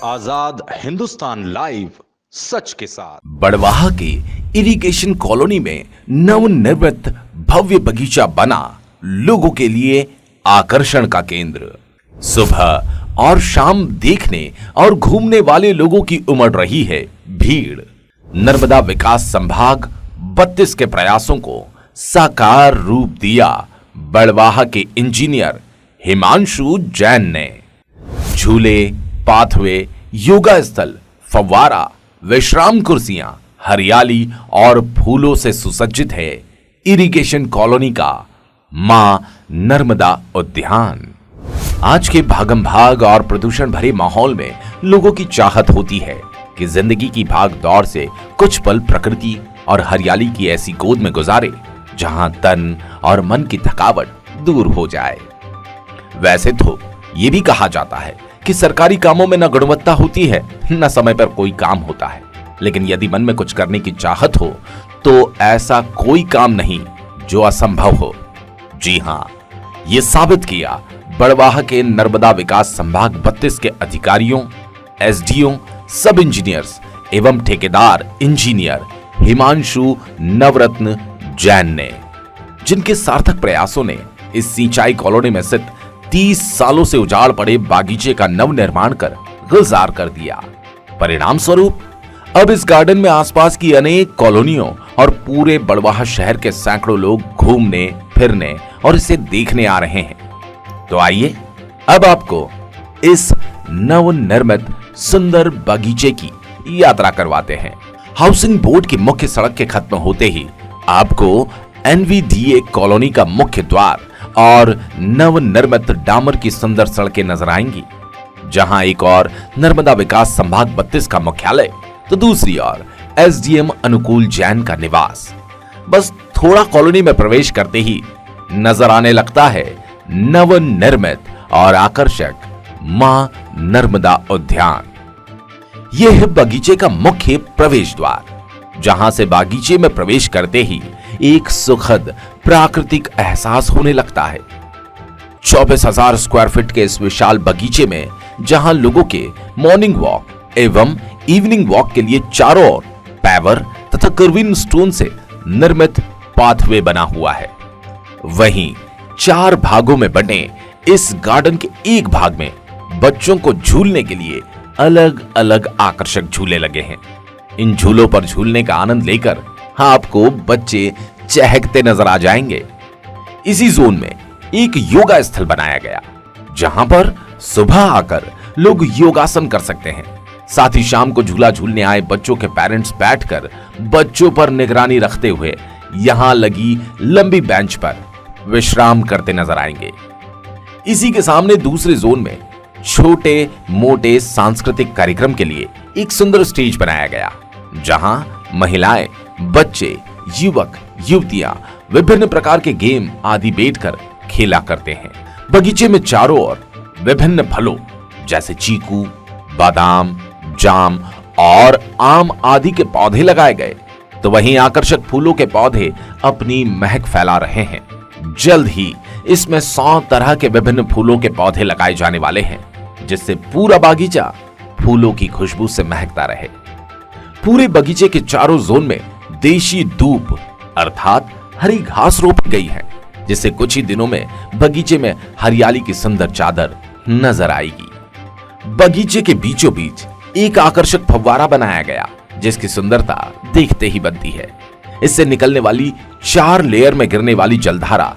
आजाद Hindustan live, सच के साथ। बड़वाह की इरिगेशन कॉलोनी में नवनिर्मित भव्य बगीचा बना लोगों के लिए आकर्षण का केंद्र। सुबह और शाम देखने और घूमने वाले लोगों की उमड़ रही है भीड़। नर्मदा विकास संभाग 32 के प्रयासों को साकार रूप दिया बड़वाह के इंजीनियर हिमांशु जैन ने। झूले, पाथवे, योगा स्थल, फव्वारा, विश्राम कुर्सियां, हरियाली और फूलों से सुसज्जित है इरिगेशन कॉलोनी का मां नर्मदा उद्यान। आज के भागम भाग और प्रदूषण भरे माहौल में लोगों की चाहत होती है कि जिंदगी की भाग दौड़ से कुछ पल प्रकृति और हरियाली की ऐसी गोद में गुजारे जहां तन और मन की थकावट दूर हो जाए। वैसे तो ये भी कहा जाता है कि सरकारी कामों में न गुणवत्ता होती है न समय पर कोई काम होता है, लेकिन यदि मन में कुछ करने की चाहत हो तो ऐसा कोई काम नहीं जो असंभव हो। जी हां, ये साबित किया बड़वाह के नर्मदा विकास संभाग 32 के अधिकारियों, एसडीओ, सब इंजीनियर्स एवं ठेकेदार इंजीनियर हिमांशु नवरत्न जैन ने, जिनके सार्थक प्रयासों ने इस सिंचाई कॉलोनी में स्थित 30 सालों से उजाड़ पड़े बागीचे का नवनिर्माण कर गुलजार कर दिया। परिणाम स्वरूप अब इस गार्डन में आसपास की अनेक कॉलोनियों और पूरे बड़वाह शहर के सैकड़ों लोग घूमने फिरने और इसे देखने आ रहे हैं। तो आइए अब आपको इस नवनिर्मित सुंदर बगीचे की यात्रा करवाते हैं। हाउसिंग बोर्ड की मुख्य सड़क के खत्म होते ही आपको एनवीडीए कॉलोनी का मुख्य द्वार और नवनिर्मित डामर की सुंदर सड़कें नजर आएंगी, जहां एक और नर्मदा विकास संभाग 32 का मुख्यालय तो दूसरी ओर एसडीएम अनुकूल जैन का निवास। बस थोड़ा कॉलोनी में प्रवेश करते ही नजर आने लगता है नवनिर्मित और आकर्षक मां नर्मदा उद्यान। यह है बगीचे का मुख्य प्रवेश द्वार, जहां से बागीचे में प्रवेश करते ही एक सुखद प्राकृतिक एहसास होने लगता है। 24,000 स्क्वायर फीट के इस विशाल बगीचे में जहां लोगों के मॉर्निंग वॉक एवं इवनिंग वॉक के लिए चारों ओर पैवर तथा कर्विन स्टोन से निर्मित पाथवे बना हुआ है, वहीं 4 भागों में बने इस गार्डन के एक भाग में बच्चों को झूलने के लिए अलग अलग आकर्षक झूले लगे हैं। इन झूलों पर झूलने का आनंद लेकर आपको बच्चे चहकते नजर आ जाएंगे। इसी जोन में एक योगा स्थल बनाया गया, जहां पर सुबह आकर लोग योगासन कर सकते हैं। साथ ही शाम को झूला झूलने आए बच्चों के पेरेंट्स बैठकर बच्चों पर निगरानी रखते हुए यहां लगी लंबी बेंच पर विश्राम करते नजर आएंगे। इसी के सामने दूसरे जोन में छोटे मोटे सांस्कृतिक कार्यक्रम के लिए एक सुंदर स्टेज बनाया गया, जहां महिलाएं, बच्चे, युवक, युवतियां विभिन्न प्रकार के गेम आदि बैठकर खेला करते हैं। बगीचे में चारों ओर विभिन्न फलों जैसे चीकू, बादाम, जाम और आम आदि के पौधे लगाए गए, तो वहीं आकर्षक फूलों के पौधे अपनी महक फैला रहे हैं। जल्द ही इसमें 100 तरह के विभिन्न फूलों के पौधे लगाए जाने वाले हैं, जिससे पूरा बागीचा फूलों की खुशबू से महकता रहे। पूरे बगीचे के चारों जोन में देशी दूब अर्थात हरी घास रोपी गई है, जिससे कुछ ही दिनों में बगीचे में हरियाली की सुंदर चादर नजर आएगी। बगीचे के बीचों बीच एक आकर्षक फव्वारा बनाया गया, जिसकी सुंदरता देखते ही बनती है। इससे निकलने वाली 4 लेयर में गिरने वाली जलधारा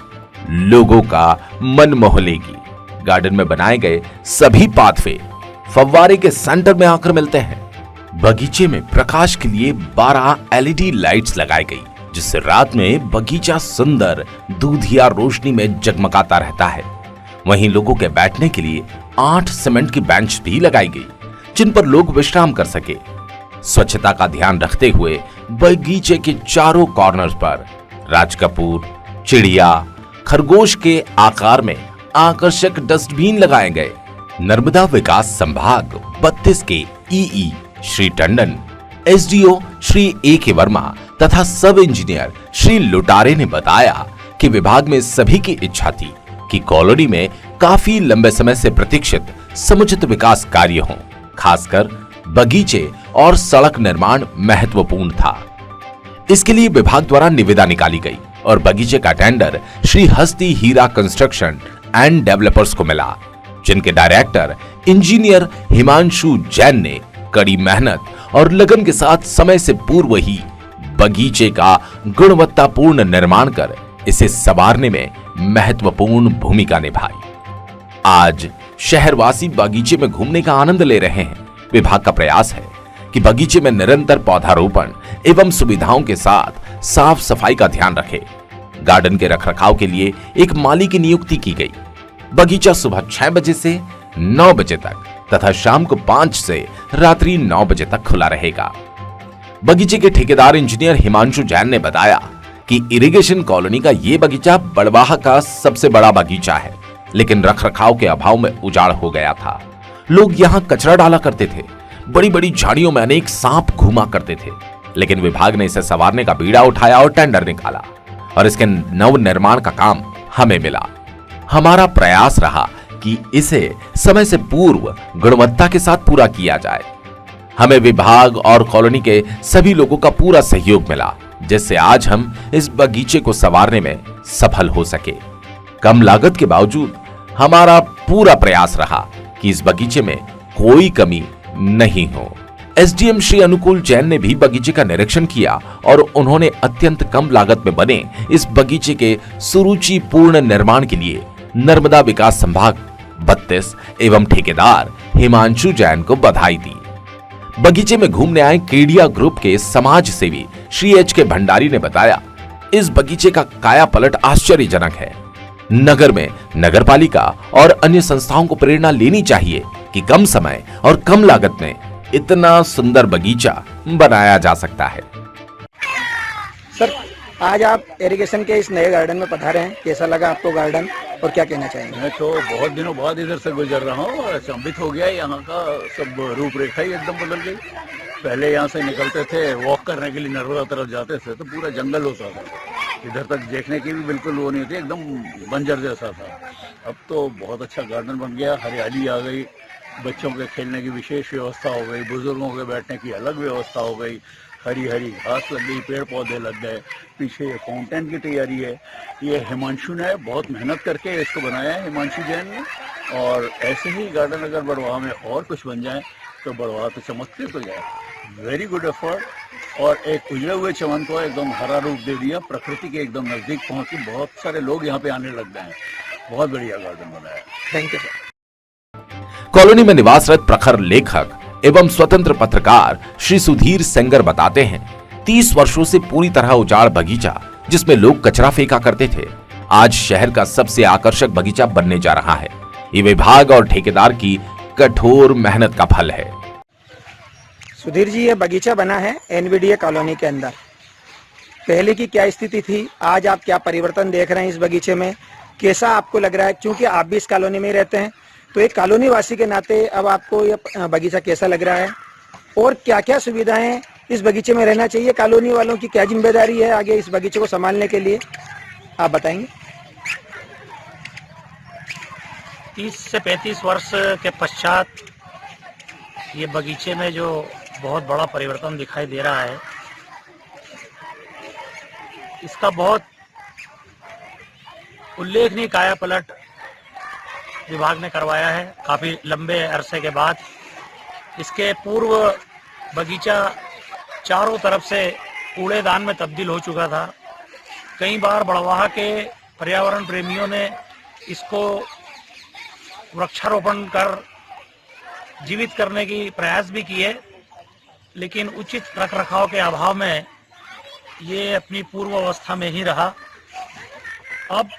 लोगों का मन मोह लेगी। गार्डन में बनाए गए सभी पाथवे फव्वारे के सेंटर में आकर मिलते हैं। बगीचे में प्रकाश के लिए 12 एलईडी लाइट्स लगाई गई, जिससे रात में बगीचा सुंदर दूधिया रोशनी में जगमगाता रहता है। वहीं लोगों के बैठने के लिए 8 सीमेंट की बेंच भी लगाई गई, जिन पर लोग विश्राम कर सके। स्वच्छता का ध्यान रखते हुए बगीचे के चारों कॉर्नर्स पर राजकपूर, चिड़िया, खरगोश के आकार में आकर्षक डस्टबिन लगाए गए। नर्मदा विकास संभाग 32 के EE Shri Tandon, SDO Shri A K. Verma तथा सब इंजीनियर श्री लुटारे ने बताया कि विभाग में सभी की इच्छा थी कि कॉलोनी में काफी लंबे समय से प्रतीक्षित समुचित विकास कार्य हों, खासकर बगीचे और सड़क निर्माण महत्वपूर्ण था। इसके लिए विभाग द्वारा निविदा निकाली गई और बगीचे का टेंडर श्री हस्ती हीरा कंस्ट्रक्शन एंड डेवलपर्स को मिला, जिनके डायरेक्टर इंजीनियर हिमांशु जैन ने कड़ी मेहनत और लगन के साथ समय से पूर्व ही बगीचे का गुणवत्तापूर्ण निर्माण कर इसे संवारने में महत्वपूर्ण भूमिका निभाई। आज शहरवासी बगीचे में घूमने का आनंद ले रहे हैं। विभाग का प्रयास है कि बगीचे में निरंतर पौधारोपण एवं सुविधाओं के साथ साफ सफाई का ध्यान रखे। गार्डन के रखरखाव के लिए एक माली की नियुक्ति की गई। बगीचा सुबह 6 बजे से 9 बजे तक तथा शाम को 5 से रात्रि 9 बजे तक खुला रहेगा। बगीचे के ठेकेदार इंजीनियर हिमांशु जैन ने बताया कि इरिगेशन कॉलोनी का ये बगीचा बड़वाह का सबसे बड़ा बगीचा है, लेकिन रखरखाव के अभाव में उजाड़ हो गया था। लोग यहाँ कचरा डाला करते थे, बड़ी बड़ी झाड़ियों में अनेक सांप घूमा करते थे, लेकिन विभाग ने इसे संवारने का बीड़ा उठाया और टेंडर निकाला और इसके नव निर्माण का काम हमें मिला। हमारा प्रयास रहा कि इसे समय से पूर्व गुणवत्ता के साथ पूरा किया जाए। हमें विभाग और कॉलोनी के सभी लोगों का पूरा सहयोग मिला, जिससे आज हम इस बगीचे को संवारने में सफल हो सके। कम लागत के बावजूद हमारा पूरा प्रयास रहा कि इस बगीचे में कोई कमी नहीं हो। एसडीएम श्री अनुकूल जैन ने भी बगीचे का निरीक्षण किया और उन्होंने अत्यंत कम लागत में बने इस बगीचे के सुरुचिपूर्ण निर्माण के लिए नर्मदा विकास संभाग 32 एवं ठेकेदार हिमांशु जैन को बधाई दी। बगीचे में घूमने आए केडिया ग्रुप के समाज सेवी श्री एच के भंडारी ने बताया, इस बगीचे का काया पलट आश्चर्यजनक है। नगर में नगरपालिका और अन्य संस्थाओं को प्रेरणा लेनी चाहिए कि कम समय और कम लागत में इतना सुंदर बगीचा बनाया जा सकता है। सर, आज आप इरिगेशन के इस नए गार्डन में पधारे हैं, कैसा लगा आपको गार्डन और क्या कहना चाहेंगे? मैं तो बहुत दिनों बाद इधर से गुजर रहा हूँ और अचंभित हो गया। यहाँ का सब रूपरेखा ही एकदम बदल गई। पहले यहाँ से निकलते थे, वॉक करने के लिए नर्मदा तरफ जाते थे तो पूरा जंगल होता था, इधर तक देखने की भी बिल्कुल वो नहीं थी, एकदम बंजर जैसा था। अब तो बहुत अच्छा गार्डन बन गया, हरियाली आ गई, बच्चों के खेलने की विशेष व्यवस्था हो गई, बुजुर्गों के बैठने की अलग व्यवस्था हो गई, हरी हरी घास लग गई, पेड़ पौधे लग गए, पीछे ये फाउंटेन की तैयारी है। ये हिमांशु ने बहुत मेहनत करके इसको बनाया है, हिमांशु जैन ने। और ऐसे ही गार्डन अगर बड़वाह में और कुछ बन जाए तो बड़वाह तो चमकते तो जाए। Very good effort. और एक उजड़े हुए चमन को एकदम हरा रूप दे दिया, प्रकृति के एकदम नजदीक पहुंची, बहुत सारे लोग यहाँ पे आने लग गए हैं। बहुत बढ़िया गार्डन बनाया। Thank you sir. कॉलोनी में निवासरत प्रखर लेखक एवं स्वतंत्र पत्रकार श्री सुधीर सेंगर बताते हैं, 30 वर्षों से पूरी तरह उजाड़ बगीचा जिसमें लोग कचरा फेंका करते थे, आज शहर का सबसे आकर्षक बगीचा बनने जा रहा है। ये विभाग और ठेकेदार की कठोर मेहनत का फल है। सुधीर जी, ये बगीचा बना है एनवीडीए कॉलोनी के अंदर। पहले की क्या स्थिति थी, आज आप क्या परिवर्तन देख रहे हैं इस बगीचे में, कैसा आपको लग रहा है? क्योंकि आप भी इस कॉलोनी में ही रहते हैं, तो एक कॉलोनी वासी के नाते अब आपको ये बगीचा कैसा लग रहा है और क्या क्या सुविधाएं इस बगीचे में रहना चाहिए? कॉलोनी वालों की क्या जिम्मेदारी है आगे इस बगीचे को संभालने के लिए, आप बताएंगे? 30 से 35 वर्ष के पश्चात ये बगीचे में जो बहुत बड़ा परिवर्तन दिखाई दे रहा है, इसका बहुत उल्लेखनीय काया पलट विभाग ने करवाया है काफी लंबे अरसे के बाद। इसके पूर्व बगीचा चारों तरफ से कूड़ेदान में तब्दील हो चुका था। कई बार बड़वाह के पर्यावरण प्रेमियों ने इसको वृक्षारोपण कर जीवित करने की प्रयास भी किए, लेकिन उचित रखरखाव के अभाव में ये अपनी पूर्व अवस्था में ही रहा। अब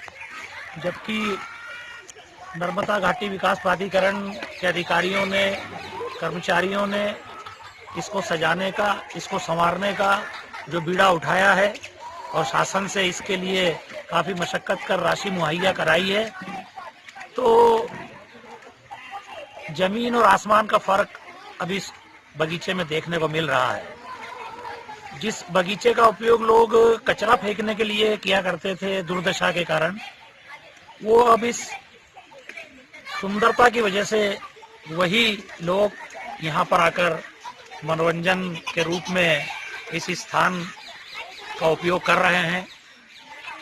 जबकि नर्मदा घाटी विकास प्राधिकरण के अधिकारियों ने, कर्मचारियों ने इसको सजाने का, इसको संवारने का जो बीड़ा उठाया है और शासन से इसके लिए काफ़ी मशक्कत कर राशि मुहैया कराई है, तो जमीन और आसमान का फर्क अभी इस बगीचे में देखने को मिल रहा है। जिस बगीचे का उपयोग लोग कचरा फेंकने के लिए किया करते थे दुर्दशा के कारण, वो अब इस सुंदरता की वजह से वही लोग यहाँ पर आकर मनोरंजन के रूप में इस स्थान का उपयोग कर रहे हैं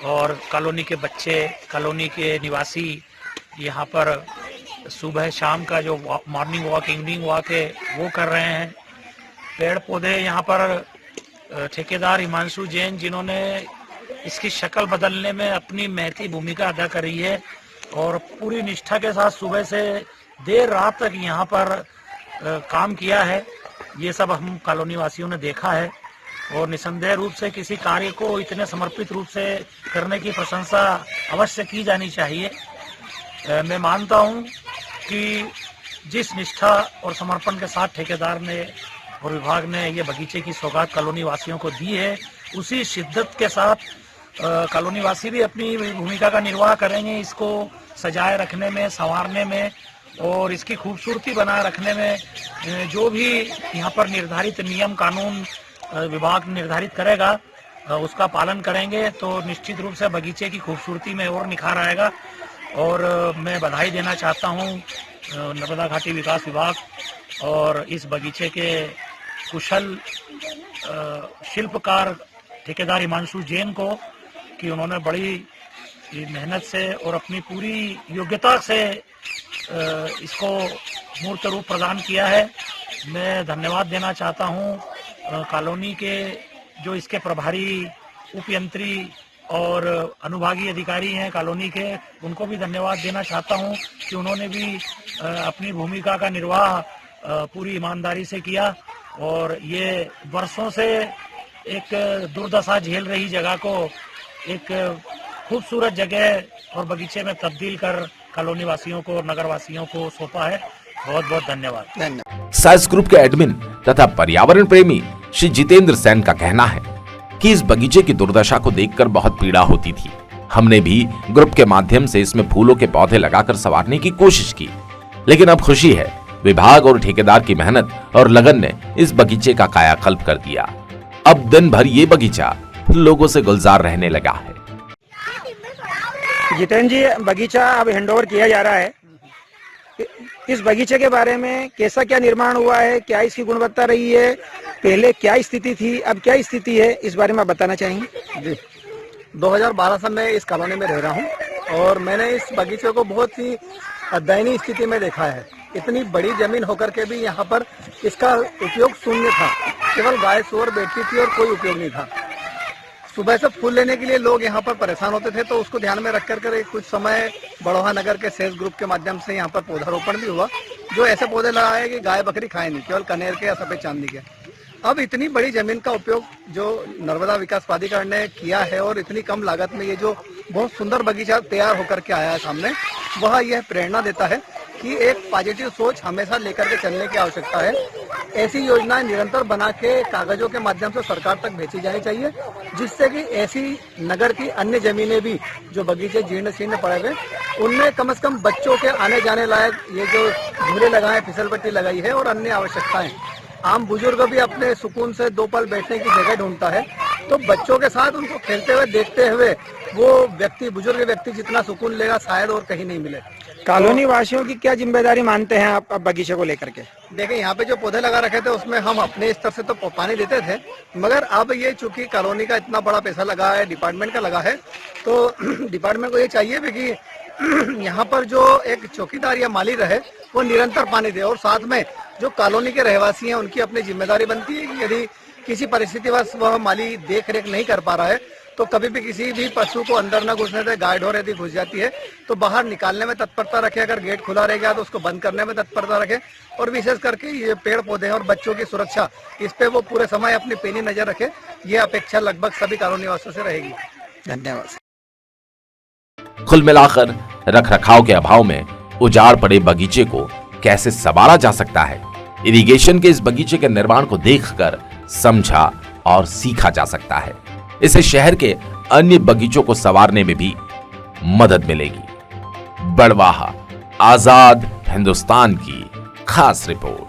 और कॉलोनी के बच्चे, कॉलोनी के निवासी यहाँ पर सुबह शाम का जो मॉर्निंग वॉक, इवनिंग वॉक है वो कर रहे हैं। पेड़ पौधे यहाँ पर ठेकेदार हिमांशु जैन, जिन्होंने इसकी शक्ल बदलने में अपनी महती भूमिका अदा करी है और पूरी निष्ठा के साथ सुबह से देर रात तक यहाँ पर काम किया है, ये सब हम कॉलोनी वासियों ने देखा है और निसंदेह रूप से किसी कार्य को इतने समर्पित रूप से करने की प्रशंसा अवश्य की जानी चाहिए। मैं मानता हूँ कि जिस निष्ठा और समर्पण के साथ ठेकेदार ने और विभाग ने ये बगीचे की सौगात कॉलोनी वासियों को दी है, उसी शिद्दत के साथ कॉलोनी वासी भी अपनी भूमिका का निर्वाह करेंगे, इसको सजाए रखने में, संवारने में और इसकी खूबसूरती बनाए रखने में। जो भी यहाँ पर निर्धारित नियम कानून विभाग निर्धारित करेगा उसका पालन करेंगे तो निश्चित रूप से बगीचे की खूबसूरती में और निखार आएगा। और मैं बधाई देना चाहता हूँ नर्मदा घाटी विकास विभाग और इस बगीचे के कुशल शिल्पकार ठेकेदार हिमांशु जैन को कि उन्होंने बड़ी मेहनत से और अपनी पूरी योग्यता से इसको मूर्त रूप प्रदान किया है। मैं धन्यवाद देना चाहता हूँ कॉलोनी के जो इसके प्रभारी उपयंत्री और अनुभागीय अधिकारी हैं कॉलोनी के, उनको भी धन्यवाद देना चाहता हूं कि उन्होंने भी अपनी भूमिका का निर्वाह पूरी ईमानदारी से किया और ये वर्षों से एक दुर्दशा झेल रही जगह को एक खूबसूरत जगह और बगीचे में तब्दील कर कॉलोनी वासियों को, नगर वासियों को सौंपा है। बहुत बहुत धन्यवाद। साइंस ग्रुप के एडमिन तथा पर्यावरण प्रेमी श्री जितेंद्र सेन का कहना है कि इस बगीचे की दुर्दशा को देखकर बहुत पीड़ा होती थी। हमने भी ग्रुप के माध्यम से इसमें फूलों के पौधे लगाकर संवारने की कोशिश की, लेकिन अब खुशी है विभाग और ठेकेदार की मेहनत और लगन ने इस बगीचे का कायाकल्प कर दिया। अब दिन भर ये बगीचा लोगों से गुलजार रहने लगा है। जितेंद्र जी, बगीचा अब हैंडओवर किया जा रहा है, इस बगीचे के बारे में कैसा क्या निर्माण हुआ है, क्या इसकी गुणवत्ता रही है, पहले क्या स्थिति थी, अब क्या स्थिति है, इस बारे में आप बताना चाहेंगे? जी, 2012 से मैं इस कॉलोनी में रह रहा हूँ और मैंने इस बगीचे को बहुत ही दयनीय स्थिति में देखा है। इतनी बड़ी जमीन होकर के भी यहाँ पर इसका उपयोग शून्य था, केवल गाय सुअर बैठती थी और कोई उपयोग नहीं था। सुबह से फूल लेने के लिए लोग यहाँ पर परेशान होते थे, तो उसको ध्यान में रख कर कुछ समय बड़ोहा नगर के सेल्स ग्रुप के माध्यम से यहाँ पर पौधारोपण भी हुआ, जो ऐसे पौधे लगाए कि गाय बकरी खाए नहीं, केवल कनेर के या सफेद चांदी के। अब इतनी बड़ी जमीन का उपयोग जो नर्मदा विकास प्राधिकरण ने किया है और इतनी कम लागत में ये जो बहुत सुंदर बगीचा तैयार होकर के आया है सामने, वह यह प्रेरणा देता है कि एक पॉजिटिव सोच हमेशा लेकर के चलने की आवश्यकता है। ऐसी योजनाएं निरंतर बना के कागजों के माध्यम से सरकार तक भेजी जानी चाहिए, जिससे कि ऐसी नगर की अन्य जमीनें भी जो बगीचे जीर्ण शीर्ण पड़े हुए, उनमें कम से कम बच्चों के आने जाने लायक ये जो झूले लगाए, फिसल पट्टी लगाई है और अन्य आवश्यकताएं। आम बुजुर्ग भी अपने सुकून से 2 पल बैठने की जगह ढूंढता है, तो बच्चों के साथ उनको खेलते हुए देखते हुए वो व्यक्ति, बुजुर्ग व्यक्ति जितना सुकून लेगा शायद और कहीं नहीं मिले। कॉलोनी वासियों की क्या जिम्मेदारी मानते हैं आप अब बगीचे को लेकर के? देखिए, यहाँ पे जो पौधे लगा रखे थे उसमें हम अपने स्तर से तो पानी देते थे, मगर अब ये चूंकि कॉलोनी का इतना बड़ा पैसा लगा है, डिपार्टमेंट का लगा है, तो डिपार्टमेंट को ये चाहिए भी कि यहाँ पर जो एक चौकीदार या माली रहे वो निरंतर पानी दे, और साथ में जो कॉलोनी के रहवासी हैं उनकी अपनी जिम्मेदारी बनती है कि यदि किसी परिस्थितिवश वह माली देख रेख नहीं कर पा रहा है तो कभी भी किसी भी पशु को अंदर न घुसने दे। गाय ढोर यदि घुस जाती है तो बाहर निकालने में तत्परता रखे, अगर गेट खुला रह गया तो उसको बंद करने में तत्परता रखे, और विशेष करके ये पेड़ पौधे और बच्चों की सुरक्षा, इस पे वो पूरे समय अपनी पैनी नजर रखे। ये अपेक्षा लगभग सभी कॉलोनी वासियों से रहेगी। धन्यवाद। कुल मिलाकर रख रखाव के अभाव में उजाड़ पड़े बगीचे को कैसे संवारा जा सकता है, इरिगेशन के इस बगीचे के निर्माण को देखकर समझा और सीखा जा सकता है। इससे शहर के अन्य बगीचों को संवारने में भी मदद मिलेगी। बड़वाहा, आजाद हिंदुस्तान की खास रिपोर्ट।